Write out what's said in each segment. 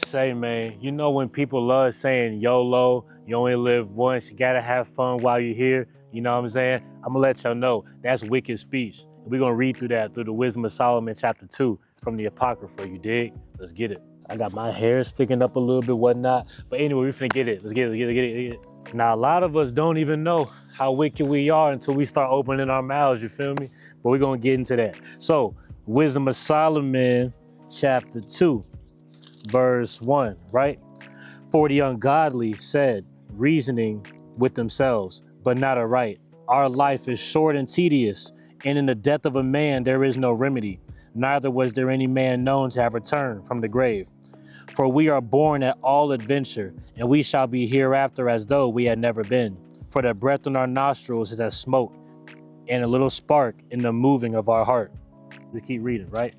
Say, man, you know when people love saying YOLO, you only live once, you gotta have fun while you're here. You know what I'm saying? I'm gonna let y'all know that's wicked speech. We're gonna read through that through the Wisdom of Solomon, chapter 2, from the Apocrypha. You dig? Let's get it. I got my hair sticking up a little bit, whatnot. But anyway, we finna get it. Let's get it, get it, get it. Now, a lot of us don't even know how wicked we are until we start opening our mouths, you feel me? But we're gonna get into that. So, Wisdom of Solomon, chapter 2. Verse 1, right? For the ungodly said, reasoning with themselves, but not aright. Our life is short and tedious, and in the death of a man there is no remedy. Neither was there any man known to have returned from the grave. For we are born at all adventure, and we shall be hereafter as though we had never been. For the breath in our nostrils is as smoke, and a little spark in the moving of our heart. Just keep reading, right?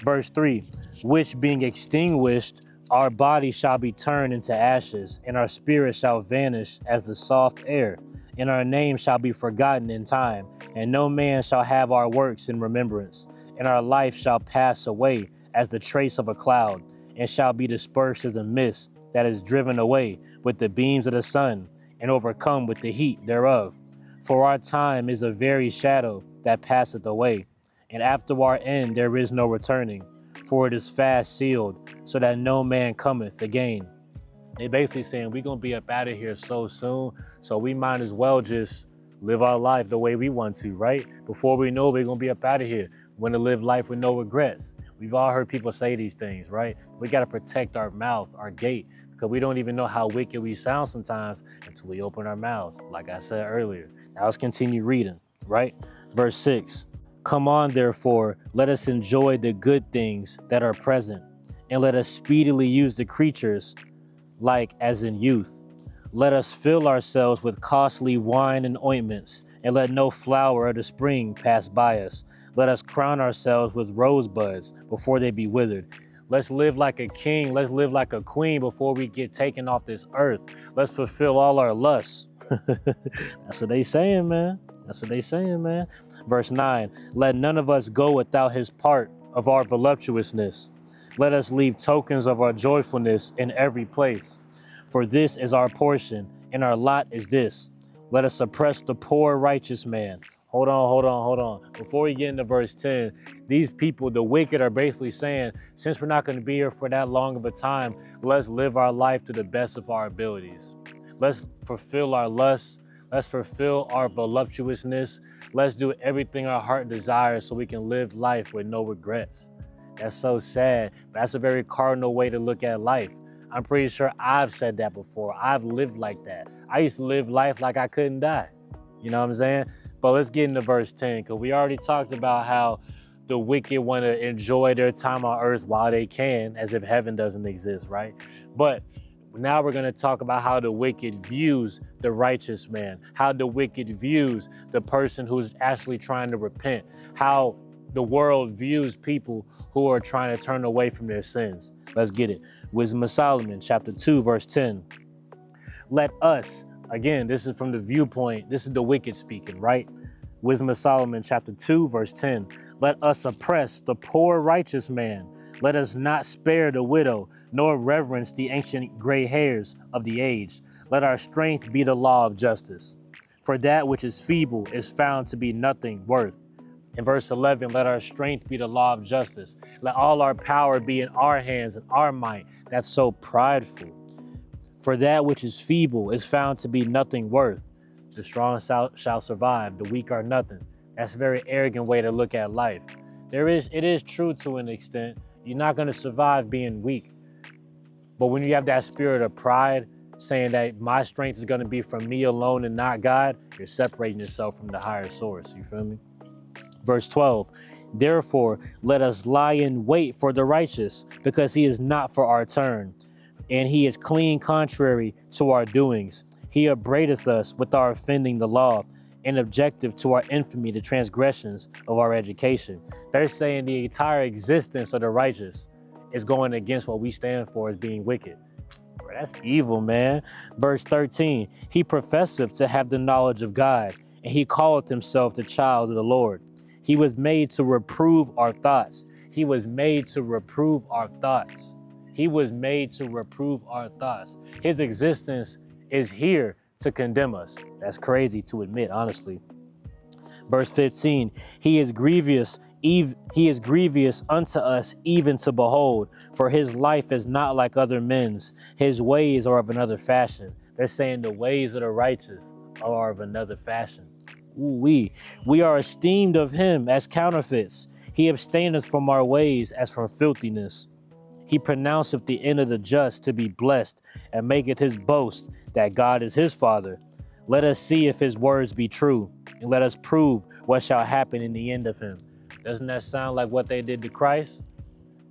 Verse 3, which being extinguished, our body shall be turned into ashes, and our spirit shall vanish as the soft air, and our name shall be forgotten in time, and no man shall have our works in remembrance, and our life shall pass away as the trace of a cloud, and shall be dispersed as a mist that is driven away with the beams of the sun, and overcome with the heat thereof. For our time is a very shadow that passeth away, and after our end there is no returning, for it is fast sealed, so that no man cometh again. They basically saying we're gonna be up out of here so soon, so we might as well just live our life the way we want to, right? Before we know we're gonna be up out of here. We want to live life with no regrets. We've all heard people say these things, right? We gotta protect our mouth, our gate, because we don't even know how wicked we sound sometimes until we open our mouths, like I said earlier. Now let's continue reading, right? Verse 6. Come on, therefore, let us enjoy the good things that are present, and let us speedily use the creatures like as in youth. Let us fill ourselves with costly wine and ointments, and let no flower of the spring pass by us. Let us crown ourselves with rosebuds before they be withered. Let's live like a king. Let's live like a queen before we get taken off this earth. Let's fulfill all our lusts. That's what they saying, man. That's what they saying, man. Verse 9, let none of us go without his part of our voluptuousness. Let us leave tokens of our joyfulness in every place. For this is our portion, and our lot is this. Let us oppress the poor righteous man. Hold on. Before we get into verse 10, these people, the wicked, are basically saying, since we're not going to be here for that long of a time, let's live our life to the best of our abilities. Let's fulfill our lusts. Let's fulfill our voluptuousness. Let's do everything our heart desires so we can live life with no regrets. That's so sad. But that's a very cardinal way to look at life. I'm pretty sure I've said that before. I've lived like that. I used to live life like I couldn't die. You know what I'm saying? But let's get into verse 10, because we already talked about how the wicked want to enjoy their time on earth while they can, as if heaven doesn't exist, right? But now we're going to talk about how the wicked views the righteous man, how the wicked views the person who's actually trying to repent, how the world views people who are trying to turn away from their sins. Let's get it. Wisdom of Solomon, chapter 2, verse 10. Let us, again, this is from the viewpoint, this is the wicked speaking, right? Wisdom of Solomon, chapter 2, verse 10. Let us oppress the poor righteous man. Let us not spare the widow, nor reverence the ancient gray hairs of the aged. Let our strength be the law of justice. For that which is feeble is found to be nothing worth. In verse 11, let our strength be the law of justice. Let all our power be in our hands and our might. That's so prideful. For that which is feeble is found to be nothing worth. The strong shall survive, the weak are nothing. That's a very arrogant way to look at life. It is true to an extent. You're not going to survive being weak. But when you have that spirit of pride, saying that my strength is going to be from me alone and not God, you're separating yourself from the higher source. You feel me? Verse 12, therefore, let us lie in wait for the righteous, because he is not for our turn, and he is clean contrary to our doings. He upbraideth us with our offending the law, and objective to our infamy, the transgressions of our education. They're saying the entire existence of the righteous is going against what we stand for as being wicked. Bro, that's evil, man. Verse 13, he professeth to have the knowledge of God, and he calleth himself the child of the Lord. He was made to reprove our thoughts. He was made to reprove our thoughts. He was made to reprove our thoughts. His existence is here to condemn us. That's crazy to admit, honestly. Verse 15, he is grievous unto us even to behold, for his life is not like other men's. His ways are of another fashion. They're saying the ways of the righteous are of another fashion. We are esteemed of him as counterfeits. He abstaineth from our ways as from filthiness. He pronounceth the end of the just to be blessed, and maketh his boast that God is his Father. Let us see if his words be true, and let us prove what shall happen in the end of him. Doesn't that sound like what they did to Christ?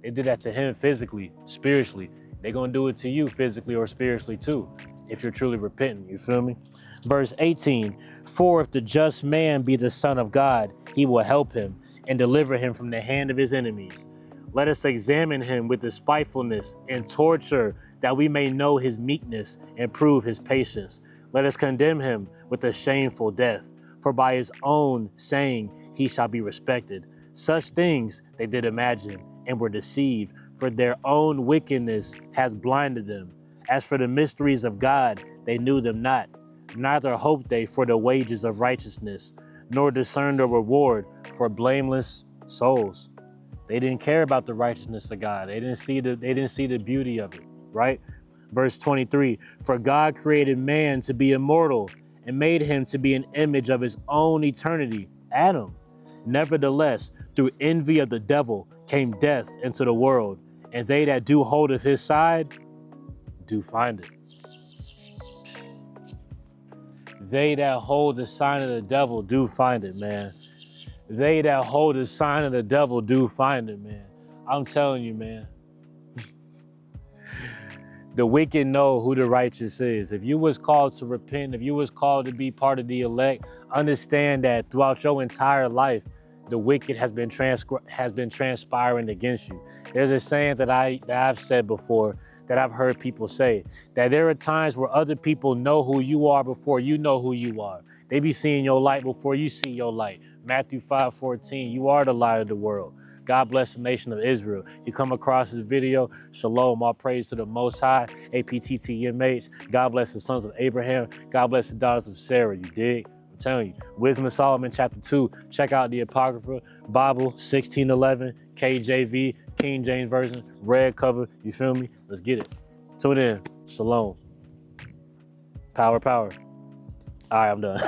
They did that to him physically, spiritually. They're going to do it to you physically or spiritually too, if you're truly repentant, you feel me? Verse 18, for if the just man be the son of God, he will help him and deliver him from the hand of his enemies. Let us examine him with despitefulness and torture, that we may know his meekness and prove his patience. Let us condemn him with a shameful death, for by his own saying he shall be respected. Such things they did imagine and were deceived, for their own wickedness hath blinded them. As for the mysteries of God, they knew them not, neither hoped they for the wages of righteousness, nor discerned a reward for blameless souls. They didn't care about the righteousness of God. They didn't see the beauty of it, right? Verse 23, for God created man to be immortal and made him to be an image of his own eternity, Adam. Nevertheless, through envy of the devil came death into the world, and they that do hold of his side do find it. They that hold the sign of the devil do find it, man. They that hold the sign of the devil do find it, man. I'm telling you, man. The wicked know who the righteous is. If you was called to repent, if you was called to be part of the elect, understand that throughout your entire life, the wicked has been transpiring against you. There's a saying that I've said before, that I've heard people say, that there are times where other people know who you are before you know who you are. They be seeing your light before you see your light. Matthew 5:14, you are the light of the world. God bless the nation of Israel. You come across this video, shalom, all praise to the Most High, APTTMH. God bless the sons of Abraham. God bless the daughters of Sarah, you dig? I'm telling you, Wisdom of Solomon, chapter 2. Check out the Apocrypha, Bible, 1611, KJV, King James Version, red cover, you feel me? Let's get it. Tune in, shalom. Power, power. All right, I'm done.